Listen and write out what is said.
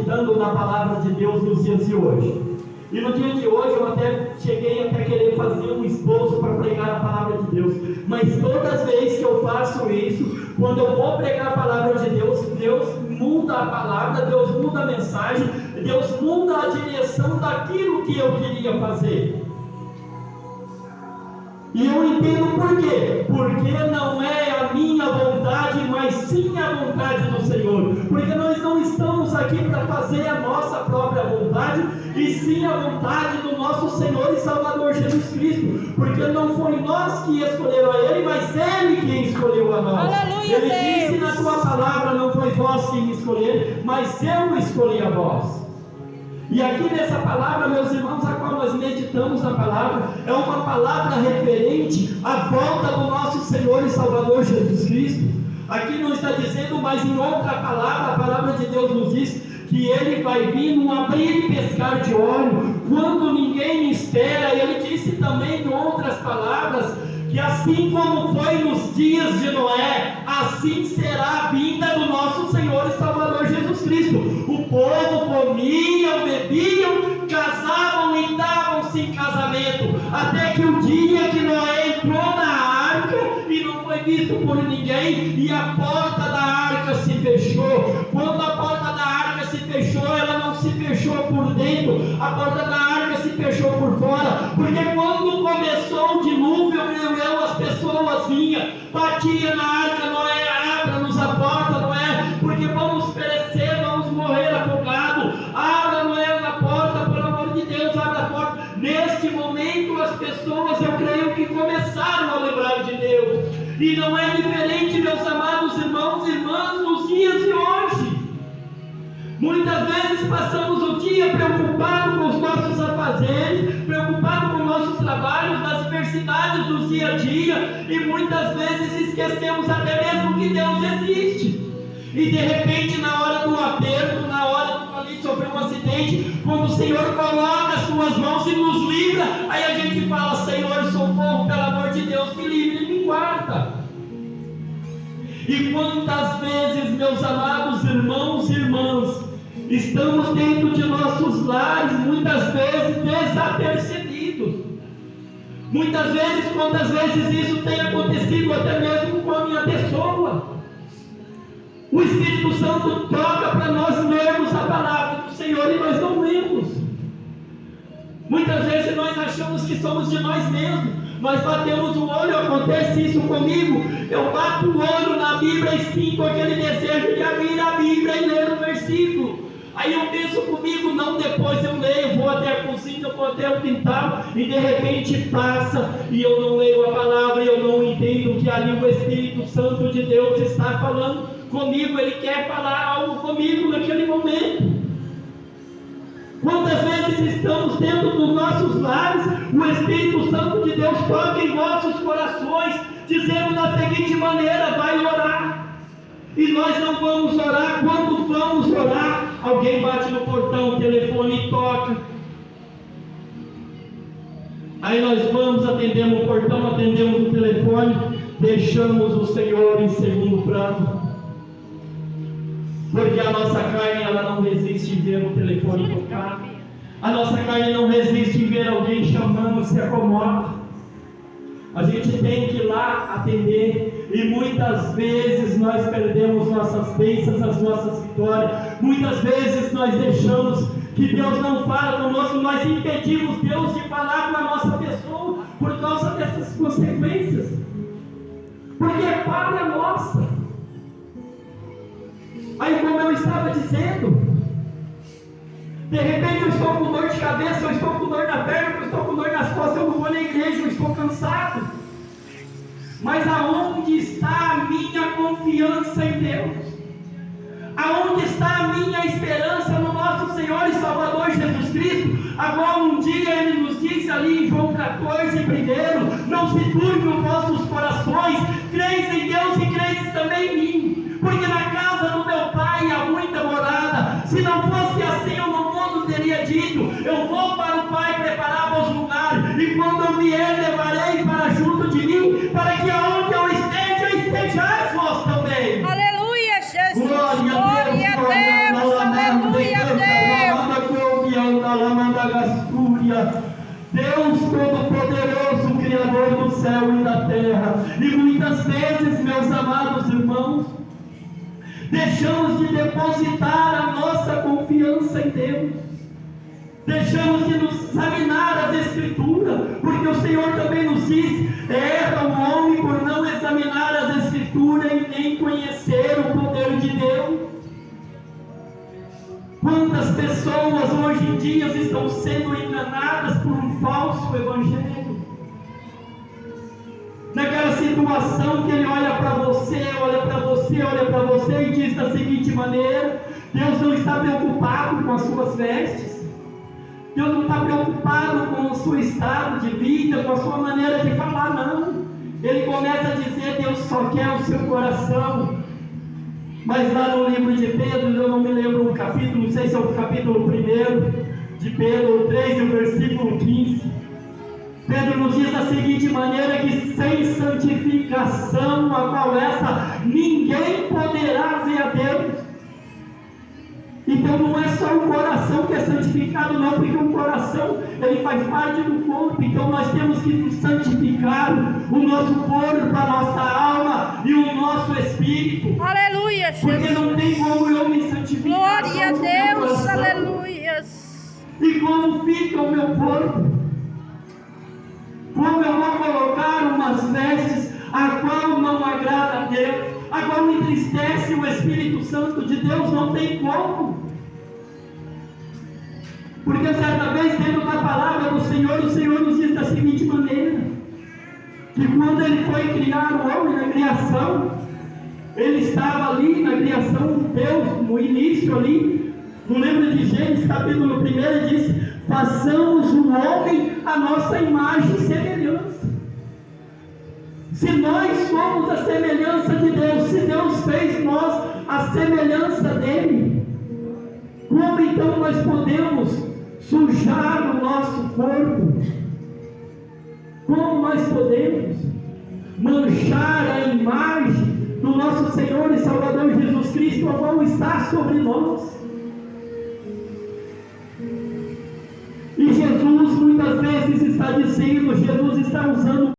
meditando na palavra de Deus nos dias de hoje. E no dia de hoje eu cheguei até querer fazer um esboço para pregar a palavra de Deus. Mas todas as vezes que eu faço isso, quando eu vou pregar a palavra de Deus, Deus muda a palavra, Deus muda a mensagem, Deus muda a direção daquilo que eu queria fazer. E eu entendo por quê? Porque não é a minha vontade, mas sim a vontade do Senhor. Porque nós não estamos aqui para fazer a nossa própria vontade, e sim a vontade do nosso Senhor e Salvador Jesus Cristo. Porque não foi nós que escolheram a Ele, mas Ele quem escolheu a nós. Aleluia, Ele Deus. disse na tua palavra: não foi vós que me escolheram, mas eu escolhi a vós. E aqui nessa palavra, meus irmãos, a qual nós meditamos na palavra, é uma palavra referente à volta do nosso Senhor e Salvador Jesus Cristo. Aqui não está dizendo, mas em outra palavra, a palavra de Deus nos diz que Ele vai vir num abrir e pescar de olho, quando ninguém espera. Ele disse também em outras palavras, que assim como foi nos dias de Noé, assim será a vinda do nosso Senhor e Salvador Jesus Cristo. O povo comiam, bebiam, casavam e davam-se em casamento, até que o dia que Noé entrou na arca e não foi visto por ninguém, e a porta da arca se fechou. Quando a porta da arca se fechou, ela não se fechou por dentro, a porta da arca se fechou por fora, porque quando começou o dilúvio, as pessoas vinham, batiam na arca: Noé, abra-nos a porta, Noé, porque vamos perecer, vamos morrer afogados, abra, Noé, a porta, pelo amor de Deus, abra a porta. Neste momento as pessoas, eu creio que começaram a lembrar de Deus, e não é diferente, meus amados irmãos e irmãs, nos dias de hoje. Muitas vezes passamos o dia preocupados com os nossos afazeres, preocupados com nossos trabalhos, das diversidades do dia a dia, e muitas vezes esquecemos até mesmo que Deus existe. E de repente, na hora do aperto, na hora do ali sofrer um acidente, quando o Senhor coloca as suas mãos e nos livra, aí a gente fala: Senhor, socorro, pelo amor de Deus, me livre e me guarda. E quantas vezes, meus amados irmãos e irmãs, estamos dentro de nossos lares, muitas vezes desapercebidos. Muitas vezes, quantas vezes isso tem acontecido até mesmo com a minha pessoa. O Espírito Santo toca para nós lermos a palavra do Senhor e nós não lemos. Muitas vezes nós achamos que somos de nós mesmos, nós batemos o olho, acontece isso comigo, eu bato o olho na Bíblia e sinto aquele desejo de abrir a Bíblia e ler o versículo. Aí eu penso comigo: não, depois eu leio, vou até a cozinha, vou até o quintal, e de repente passa, e eu não leio a palavra, e eu não entendo que ali o Espírito Santo de Deus está falando comigo, Ele quer falar algo comigo naquele momento. Quantas vezes estamos dentro dos nossos lares, o Espírito Santo de Deus toca em nossos corações, dizendo da seguinte maneira: vai orar. E nós não vamos orar. Quando vamos orar, alguém bate no portão, o telefone toca. Aí nós vamos, atendemos o portão, atendemos o telefone, deixamos o Senhor em segundo plano. Porque a nossa carne, ela não resiste em ver o telefone tocar. A nossa carne não resiste em ver alguém chamando, se acomoda. A gente tem que ir lá atender, e muitas vezes nós perdemos nossas bênçãos, as nossas vitórias. Muitas vezes nós deixamos que Deus não fala conosco, nós impedimos Deus de falar com a nossa pessoa por causa dessas consequências, porque é falha nossa. Aí, como eu estava dizendo, de repente eu estou com dor de cabeça, eu estou com dor na perna, eu estou com dor nas costas, eu não vou na igreja, eu estou cansado. Mas aonde está a minha confiança em Deus? Aonde está a minha esperança no nosso Senhor e Salvador Jesus Cristo? Agora um dia Ele nos diz ali em João 14, primeiro: não se turbem os vossos corações, creis em Deus e creis também em mim, porque na casa do meu Pai há muita morada. Se não fosse assim, eu não teria dito: eu vou para o Pai preparar-vos lugar, e quando eu vier, levarei para junto de mim, para que aonde eu esteja, estejais vós também. Aleluia, Jesus. Glória a Deus, aleluia. Glória a Deus Todo-Poderoso, Criador do céu e da terra. E muitas vezes, meus amados irmãos, deixamos de depositar a nossa confiança em Deus. Deixamos de nos examinar as Escrituras, porque o Senhor também nos diz: erra o homem por não examinar as Escrituras e nem conhecer o poder de Deus. Quantas pessoas hoje em dia estão sendo enganadas por um falso evangelho? Naquela situação que ele olha para você, olha para você, olha para você e diz da seguinte maneira: Deus não está preocupado com as suas vestes. Deus não está preocupado com o seu estado de vida, com a sua maneira de falar, não. Ele começa a dizer: Deus só quer o seu coração. Mas lá no livro de Pedro, eu não me lembro o capítulo, não sei se é o capítulo 1 de Pedro 3, o versículo 15. Pedro nos diz da seguinte maneira: que sem santificação, a qual essa ninguém poderá ver a Deus. Então não é só o coração que é santificado, não, porque o coração ele faz parte do corpo. Então nós temos que santificar o nosso corpo, a nossa alma e o nosso espírito. Aleluia, Jesus. Porque não tem como eu me santificar. Glória a Deus, aleluia. E como fica o meu corpo? Como eu vou colocar umas vestes a qual não agrada a Deus, a qual entristece o Espírito Santo de Deus? Não tem como. Porque certa vez, dentro da palavra do Senhor, o Senhor nos diz da seguinte maneira: que quando Ele foi criar o homem na criação, Ele estava ali na criação de Deus, no início ali, no livro de Gênesis capítulo 1, ele diz: façamos o homem a nossa imagem e semelhança. Se nós somos a semelhança de Deus, se Deus fez nós a semelhança dele, como então nós podemos sujar o nosso corpo? Como nós podemos manchar a imagem do nosso Senhor e Salvador Jesus Cristo, a qual está sobre nós? E Jesus muitas vezes está dizendo, Jesus está usando